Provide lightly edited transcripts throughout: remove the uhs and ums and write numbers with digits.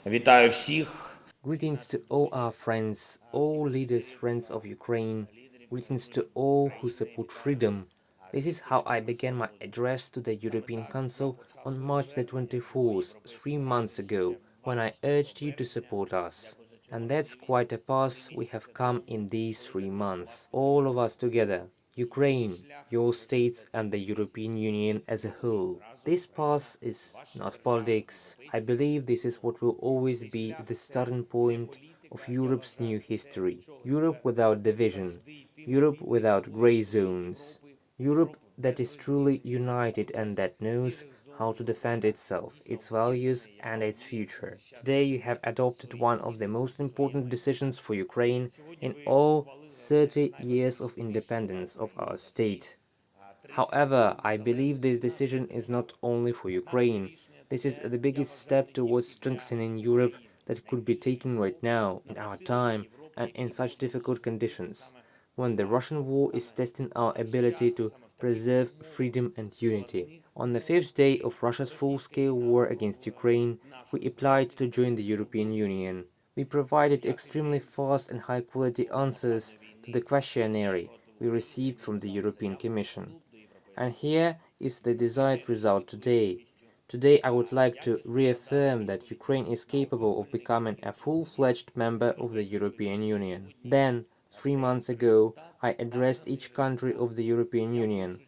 Вітаю всіх. Greetings to all our friends, all leaders, friends of Ukraine. Greetings to all who support freedom. This is how I began my address to the European Council on March the 24th, 3 months ago, when I urged you to support us. And that's quite a path we have come in these 3 months, all of us together. Ukraine, your states and the European Union as a whole. This path is not politics. I believe this is what will always be the starting point of Europe's new history. Europe without division. Europe without grey zones. Europe that is truly united and that knows how to defend itself, its values and its future. Today you have adopted one of the most important decisions for Ukraine in all 30 years of independence of our state. However, I believe this decision is not only for Ukraine. This is the biggest step towards strengthening Europe that could be taken right now, in our time, and in such difficult conditions, when the Russian war is testing our ability to preserve freedom and unity. On the fifth day of Russia's full-scale war against Ukraine, we applied to join the European Union. We provided extremely fast and high-quality answers to the questionnaire we received from the European Commission. And here is the desired result today. Today I would like to reaffirm that Ukraine is capable of becoming a full-fledged member of the European Union. Then, 3 months ago, I addressed each country of the European Union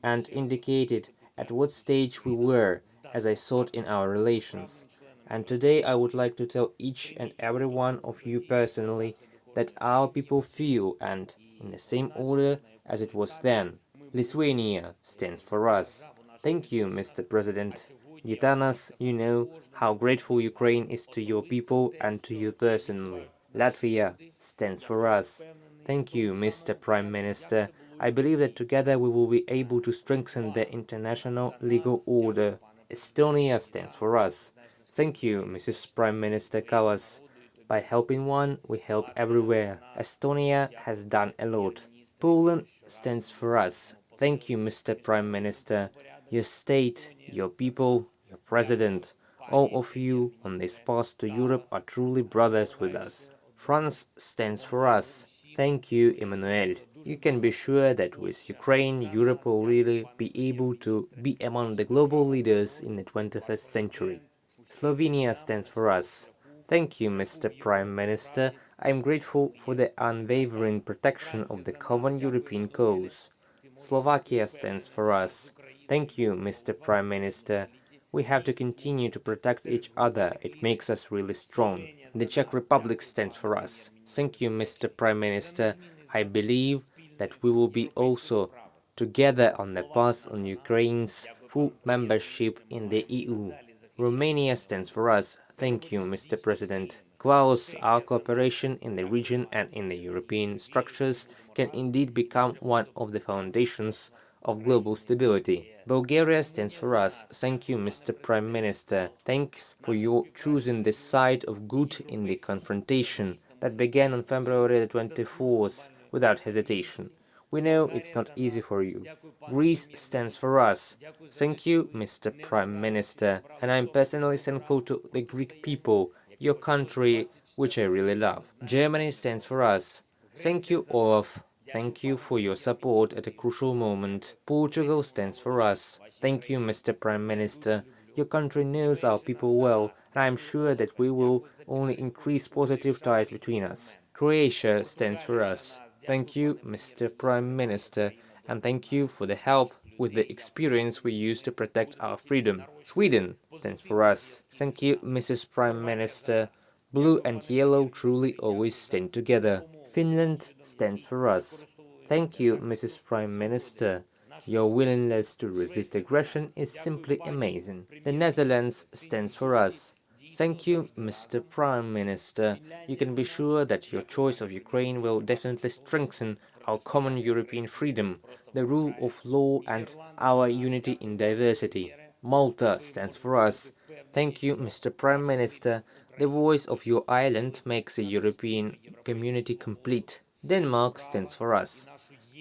and indicated at what stage we were as I thought in our relations. And today I would like to tell each and every one of you personally that our people feel, and in the same order as it was then. Lithuania stands for us. Thank you, Mr. President. Gitanas, you know how grateful Ukraine is to your people and to you personally. Latvia stands for us. Thank you, Mr. Prime Minister. I believe that together we will be able to strengthen the international legal order. Estonia stands for us. Thank you, Mrs. Prime Minister Kallas. By helping one, we help everywhere. Estonia has done a lot. Poland stands for us. Thank you, Mr. Prime Minister. Your state, your people, your president, all of you on this path to Europe are truly brothers with us. France stands for us. Thank you, Emmanuel. You can be sure that with Ukraine, Europe will really be able to be among the global leaders in the 21st century. Slovenia stands for us. Thank you, Mr. Prime Minister. I am grateful for the unwavering protection of the common European cause. Slovakia stands for us. Thank you, Mr. Prime Minister. We have to continue to protect each other. It makes us really strong. The Czech Republic stands for us. Thank you, Mr. Prime Minister. I believe that we will be also together on the path on Ukraine's full membership in the EU. Romania stands for us. Thank you, Mr. President. Klaus, our cooperation in the region and in the European structures can indeed become one of the foundations of global stability. Bulgaria stands for us. Thank you, Mr. Prime Minister. Thanks for your choosing the side of good in the confrontation that began on February 24th without hesitation. We know it's not easy for you. Greece stands for us. Thank you, Mr. Prime Minister, and I'm personally thankful to the Greek people, your country, which I really love. Germany stands for us. Thank you, Olaf. Thank you for your support at a crucial moment. Portugal stands for us. Thank you, Mr. Prime Minister. Your country knows our people well, and I am sure that we will only increase positive ties between us. Croatia stands for us. Thank you, Mr. Prime Minister, and thank you for the help with the experience we use to protect our freedom. Sweden stands for us. Thank you, Mrs. Prime Minister. Blue and yellow truly always stand together. Finland stands for us. Thank you, Mrs. Prime Minister. Your willingness to resist aggression is simply amazing. The Netherlands stands for us. Thank you, Mr. Prime Minister. You can be sure that your choice of Ukraine will definitely strengthen our common European freedom, the rule of law and our unity in diversity. Malta stands for us. Thank you, Mr. Prime Minister. The voice of your island makes the European community complete. Denmark stands for us.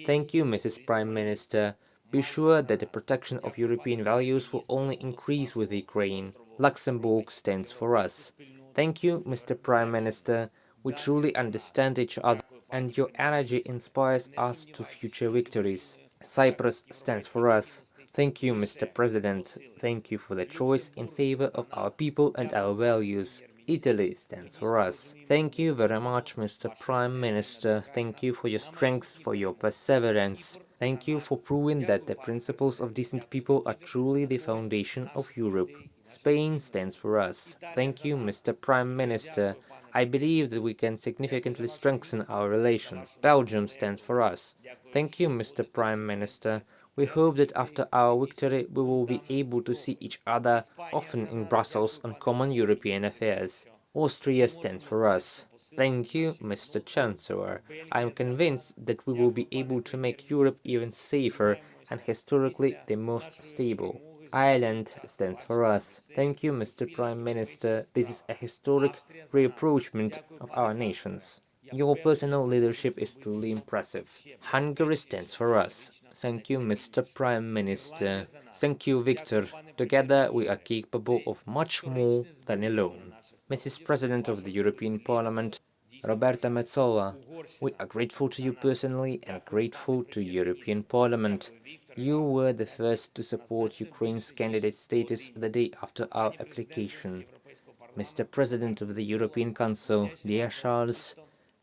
Thank you, Mrs. Prime Minister. Be sure that the protection of European values will only increase with Ukraine. Luxembourg stands for us. Thank you, Mr. Prime Minister. We truly understand each other, and your energy inspires us to future victories. Cyprus stands for us. Thank you, Mr. President. Thank you for the choice in favor of our people and our values. Italy stands for us. Thank you very much, Mr. Prime Minister. Thank you for your strength, for your perseverance. Thank you for proving that the principles of decent people are truly the foundation of Europe. Spain stands for us. Thank you, Mr. Prime Minister. I believe that we can significantly strengthen our relations. Belgium stands for us. Thank you, Mr. Prime Minister. We hope that after our victory we will be able to see each other often in Brussels on common European affairs. Austria stands for us. Thank you, Mr. Chancellor. I am convinced that we will be able to make Europe even safer and historically the most stable. Ireland stands for us. Thank you, Mr. Prime Minister. This is a historic reapproachment of our nations. Your personal leadership is truly impressive. Hungary stands for us. Thank you, Mr. Prime Minister. Thank you, Victor. Together we are capable of much more than alone. Mrs. President of the European Parliament, Roberta Metsola, we are grateful to you personally and grateful to European Parliament. You were the first to support Ukraine's candidate status the day after our application. Mr. President of the European Council, dear Charles,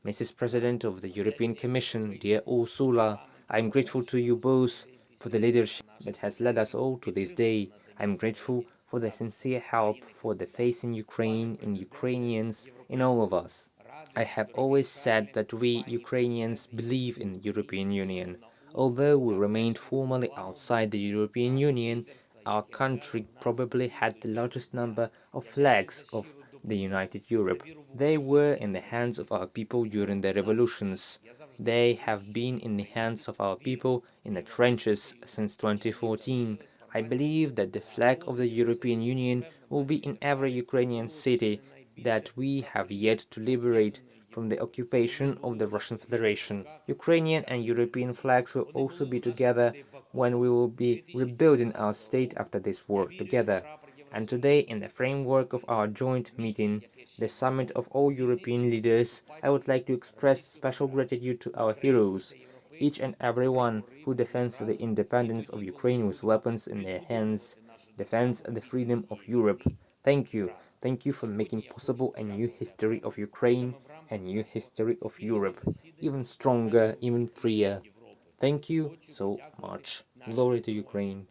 Mrs. President of the European Commission, dear Ursula, I am grateful to you both for the leadership that has led us all to this day. I am grateful for the sincere help, for the faith in Ukraine, in Ukrainians, in all of us. I have always said that we Ukrainians believe in the European Union. Although we remained formally outside the European Union, our country probably had the largest number of flags of the United Europe. They were in the hands of our people during the revolutions. They have been in the hands of our people in the trenches since 2014. I believe that the flag of the European Union will be in every Ukrainian city that we have yet to liberate from the occupation of the Russian Federation. Ukrainian and European flags will also be together when we will be rebuilding our state after this war together. And today, in the framework of our joint meeting, the summit of all European leaders, I would like to express special gratitude to our heroes, each and every one who defends the independence of Ukraine with weapons in their hands, defends the freedom of Europe. Thank you. Thank you for making possible a new history of Ukraine, a new history of Europe, even stronger, even freer. Thank you so much. Glory to Ukraine.